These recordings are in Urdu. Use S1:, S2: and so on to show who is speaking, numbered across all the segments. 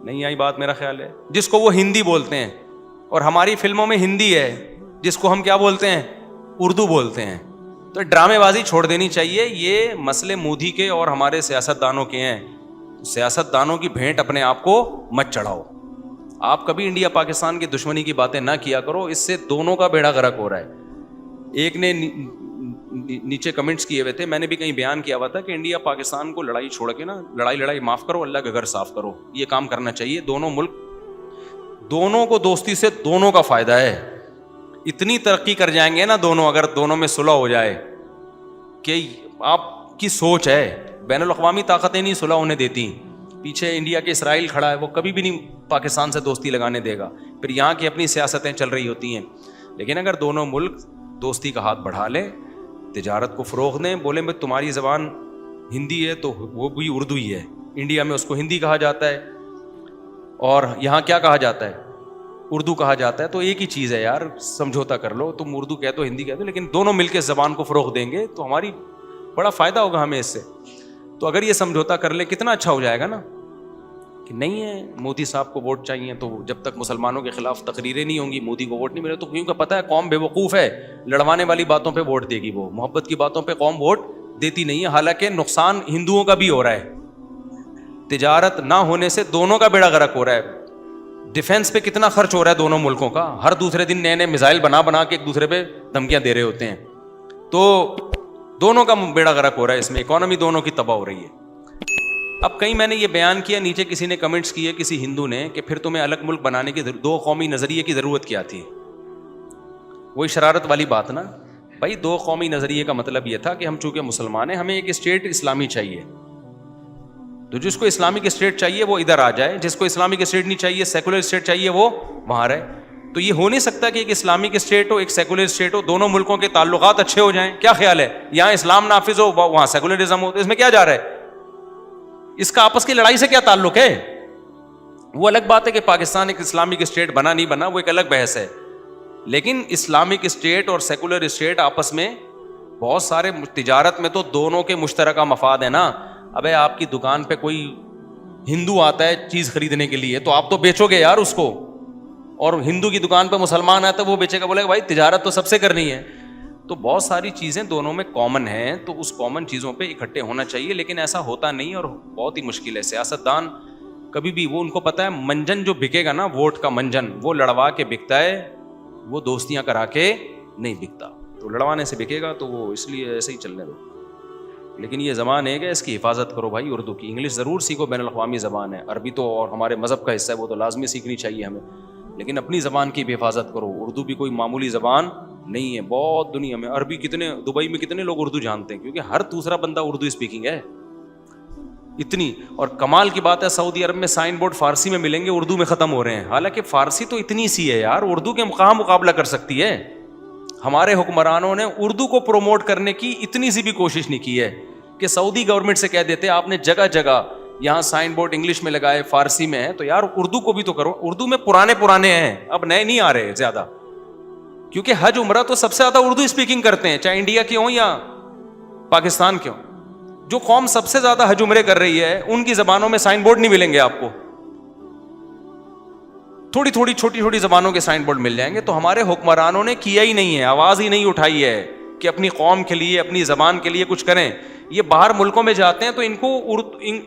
S1: نہیں آئی بات میرا خیال ہے. جس کو وہ ہندی بولتے ہیں, اور ہماری فلموں میں ہندی ہے جس کو ہم کیا بولتے ہیں, اردو بولتے ہیں. تو ڈرامے بازی چھوڑ دینی چاہیے. یہ مسئلے مودی کے اور ہمارے سیاست دانوں کے ہیں. سیاست دانوں کی بھینٹ اپنے آپ کو مت چڑھاؤ. آپ کبھی انڈیا پاکستان کی دشمنی کی باتیں نہ کیا کرو, اس سے دونوں کا بیڑا غرق ہو رہا ہے. ایک نے نیچے کمنٹس کیے ہوئے تھے, میں نے بھی کہیں بیان کیا ہوا تھا کہ انڈیا پاکستان کو لڑائی چھوڑ کے نا, لڑائی معاف کرو, اللہ کا گھر صاف کرو. یہ کام کرنا چاہیے. دونوں ملک, دونوں کو دوستی سے دونوں کا فائدہ ہے. اتنی ترقی کر جائیں گے نا دونوں, اگر دونوں میں صلح ہو جائے. کہ آپ کی سوچ ہے, بین الاقوامی طاقتیں نہیں صلح ہونے دیتی. پیچھے انڈیا کے اسرائیل کھڑا ہے, وہ کبھی بھی نہیں پاکستان سے دوستی لگانے دے گا. پھر یہاں کی اپنی سیاستیں چل رہی ہوتی ہیں. لیکن اگر دونوں ملک دوستی کا ہاتھ بڑھا لیں, تجارت کو فروغ دیں, بولیں بھائی تمہاری زبان ہندی ہے تو وہ بھی اردو ہی ہے. انڈیا میں اس کو ہندی کہا جاتا ہے اور یہاں کیا کہا جاتا ہے, اردو کہا جاتا ہے. تو ایک ہی چیز ہے یار, سمجھوتا کر لو. تم اردو کہہ دو, ہندی کہہ دو, لیکن دونوں مل کے زبان کو فروغ دیں گے تو ہماری بڑا فائدہ ہوگا ہمیں اس سے. تو اگر یہ سمجھوتا کر لے کتنا اچھا ہو جائے گا نا. کہ نہیں ہے مودی صاحب کو ووٹ چاہیے, تو جب تک مسلمانوں کے خلاف تقریریں نہیں ہوں گی, مودی کو ووٹ نہیں ملے. تو کیونکہ پتہ ہے قوم بے وقوف ہے, لڑوانے والی باتوں پہ ووٹ دے گی, وہ محبت کی باتوں پہ قوم ووٹ دیتی نہیں ہے. حالانکہ نقصان ہندوؤں کا بھی ہو رہا ہے. تجارت نہ ہونے سے دونوں کا بیڑا غرق ہو رہا ہے. ڈیفینس پہ کتنا خرچ ہو رہا ہے دونوں ملکوں کا, ہر دوسرے دن نئے نئے میزائل بنا کے ایک دوسرے پہ دھمکیاں دے رہے ہوتے ہیں. تو دونوں کا بیڑا غرق ہو رہا ہے اس میں, اکانومی دونوں کی تباہ ہو رہی ہے. اب کہیں میں نے یہ بیان کیا, نیچے کسی نے کمنٹس کیے, کسی ہندو نے, کہ پھر تمہیں الگ ملک بنانے کی دو قومی نظریے کی ضرورت کیا تھی. وہی شرارت والی بات نا بھائی. دو قومی نظریے کا مطلب یہ تھا کہ ہم چونکہ مسلمان ہیں, ہمیں ایک اسٹیٹ اسلامی چاہیے. تو جس کو اسلامک اسٹیٹ چاہیے وہ ادھر آ جائے, جس کو اسلامک اسٹیٹ نہیں چاہیے, سیکولر اسٹیٹ چاہیے, وہ وہاں رہے. تو یہ ہو نہیں سکتا کہ ایک اسلامک اسٹیٹ ہو, ایک سیکولر اسٹیٹ ہو, دونوں ملکوں کے تعلقات اچھے ہو جائیں. کیا خیال ہے, یہاں اسلام نافذ ہو, وہاں سیکولرزم ہو, تو اس میں کیا جا رہا ہے؟ اس کا آپس کی لڑائی سے کیا تعلق ہے؟ وہ الگ بات ہے کہ پاکستان ایک اسلامک اسٹیٹ بنا نہیں بنا, وہ ایک الگ بحث ہے. لیکن اسلامک اسٹیٹ اور سیکولر اسٹیٹ آپس میں بہت سارے, تجارت میں تو دونوں کے مشترکہ مفاد ہیں نا. ابے آپ کی دکان پہ کوئی ہندو آتا ہے چیز خریدنے کے لیے, تو آپ تو بیچو گے یار اس کو, اور ہندو کی دکان پہ مسلمان آتا ہے وہ بیچے گا, بولے گا بھائی تجارت تو سب سے کرنی ہے. تو بہت ساری چیزیں دونوں میں کامن ہیں, تو اس کامن چیزوں پہ اکٹھے ہونا چاہیے. لیکن ایسا ہوتا نہیں اور بہت ہی مشکل ہے. سیاستدان کبھی بھی, وہ ان کو پتہ ہے منجن جو بکے گا نا, ووٹ کا منجن, وہ لڑوا کے بکتا ہے, وہ دوستیاں کرا کے نہیں بکتا. تو لڑوانے سے بکے گا تو وہ اس لیے ایسے ہی چلنے دو. لیکن یہ زبان ہے کہ اس کی حفاظت کرو بھائی. اردو کی, انگلش ضرور سیکھو, بین الاقوامی زبان ہے. عربی تو اور ہمارے مذہب کا حصہ ہے, وہ تو لازمی سیکھنی چاہیے ہمیں. لیکن اپنی زبان کی بھی حفاظت کرو. اردو بھی کوئی معمولی زبان نہیں ہے. بہت دنیا میں عربی, کتنے دبئی میں کتنے لوگ اردو جانتے ہیں, کیونکہ ہر دوسرا بندہ اردو اسپیکنگ ہے اتنی. اور کمال کی بات ہے سعودی عرب میں سائن بورڈ فارسی میں ملیں گے, اردو میں ختم ہو رہے ہیں. حالانکہ فارسی تو اتنی سی ہے یار, اردو کے کہاں مقابلہ کر سکتی ہے. ہمارے حکمرانوں نے اردو کو پروموٹ کرنے کی اتنی سی بھی کوشش نہیں کی ہے کہ سعودی گورنمنٹ سے کہہ دیتے آپ نے جگہ جگہ یہاں سائن بورڈ انگلش میں لگائے, فارسی میں ہے, تو یار اردو کو بھی تو کرو. اردو میں پرانے ہیں, اب نئے نہیں آ رہے زیادہ, کیونکہ حج عمرہ تو سب سے زیادہ اردو اسپیکنگ کرتے ہیں, چاہے انڈیا کے ہوں یا پاکستان کے ہوں. جو قوم سب سے زیادہ حج عمرے کر رہی ہے ان کی زبانوں میں سائن بورڈ نہیں ملیں گے آپ کو. تھوڑی چھوٹی چھوٹی زبانوں کے سائن بورڈ مل جائیں گے. تو ہمارے حکمرانوں نے کیا ہی نہیں ہے, آواز ہی نہیں اٹھائی ہے کہ اپنی قوم کے لیے, اپنی زبان کے لیے کچھ کریں. یہ باہر ملکوں میں جاتے ہیں تو ان کو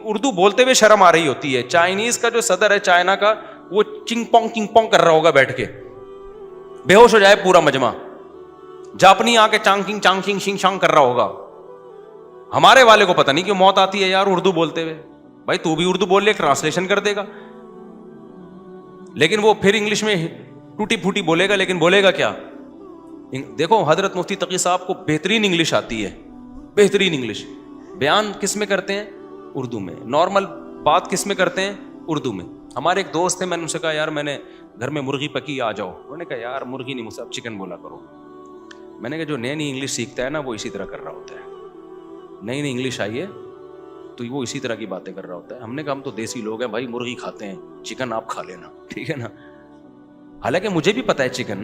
S1: اردو بولتے ہوئے شرم آ رہی ہوتی ہے. چائنیز کا جو صدر ہے چائنا کا, وہ چنگ پونگ کر رہا ہوگا بیٹھ کے, بے ہوش ہو جائے پورا مجمع. جاپنی آ کے چانگ کینگ شنگ شانگ کر رہا ہوگا. ہمارے والے کو پتہ نہیں کیوں موت آتی ہے یار اردو بولتے ہوئے. بھائی تو بھی اردو بول لے, ٹرانسلیشن کر دے گا, لیکن وہ پھر انگلش میں ٹوٹی پھوٹی بولے گا, لیکن بولے گا کیا؟ دیکھو حضرت مفتی تقی صاحب کو بہترین انگلش آتی ہے, بہترین انگلش. بیان کس میں کرتے ہیں؟ اردو میں. نارمل بات کس میں کرتے ہیں؟ اردو میں. ہمارے ایک دوست تھے, میں نے ان سے کہا یار میں نے گھر میں مرغی پکی, آ جاؤ. انہوں نے کہا یار مرغی نہیں, مجھ سے اب چکن بولا کرو. میں نے کہا جو نئی انگلش سیکھتا ہے نا وہ اسی طرح کر رہا ہوتا ہے. نئی انگلش آئی ہے تو وہ اسی طرح کی باتیں کر رہا ہوتا ہے. ہم نے کہا ہم تو دیسی لوگ ہیں بھائی, مرغی کھاتے ہیں, چکن آپ کھا لینا, ٹھیک ہے نا. حالانکہ مجھے بھی پتا ہے چکن,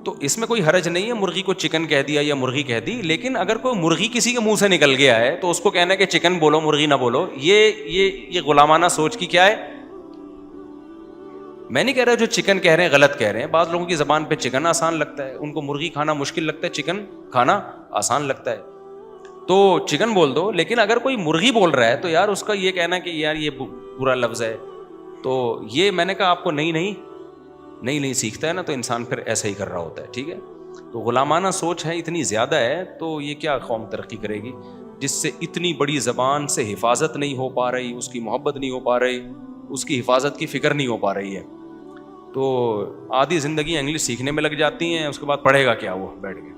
S1: تو اس میں کوئی حرج نہیں ہے, مرغی کو چکن کہہ دیا یا مرغی کہہ دی. لیکن اگر کوئی مرغی کسی کے منہ سے نکل گیا ہے تو اس کو کہنا ہے کہ چکن بولو, مرغی نہ بولو. یہ غلامانہ سوچ کی کیا ہے؟ میں نہیں کہہ رہا جو چکن کہہ رہے ہیں غلط کہہ رہے ہیں. بعض لوگوں کی زبان پہ چکن آسان لگتا ہے, ان کو مرغی کھانا مشکل لگتا ہے, چکن کھانا آسان لگتا ہے, تو چکن بول دو. لیکن اگر کوئی مرغی بول رہا ہے تو یار اس کا یہ کہنا کہ یار یہ برا لفظ ہے, تو یہ میں نے کہا آپ کو نہیں سیکھتا ہے نا, تو انسان پھر ایسا ہی کر رہا ہوتا ہے. ٹھیک ہے, تو غلامانہ سوچ ہے اتنی زیادہ ہے, تو یہ کیا قوم ترقی کرے گی جس سے اتنی بڑی زبان سے حفاظت نہیں ہو پا رہی, اس کی محبت نہیں ہو پا رہی, اس کی حفاظت کی فکر نہیں ہو پا رہی ہے. تو آدھی زندگی انگلش سیکھنے میں لگ جاتی ہیں, اس کے بعد پڑھے گا کیا وہ بیٹھ کے.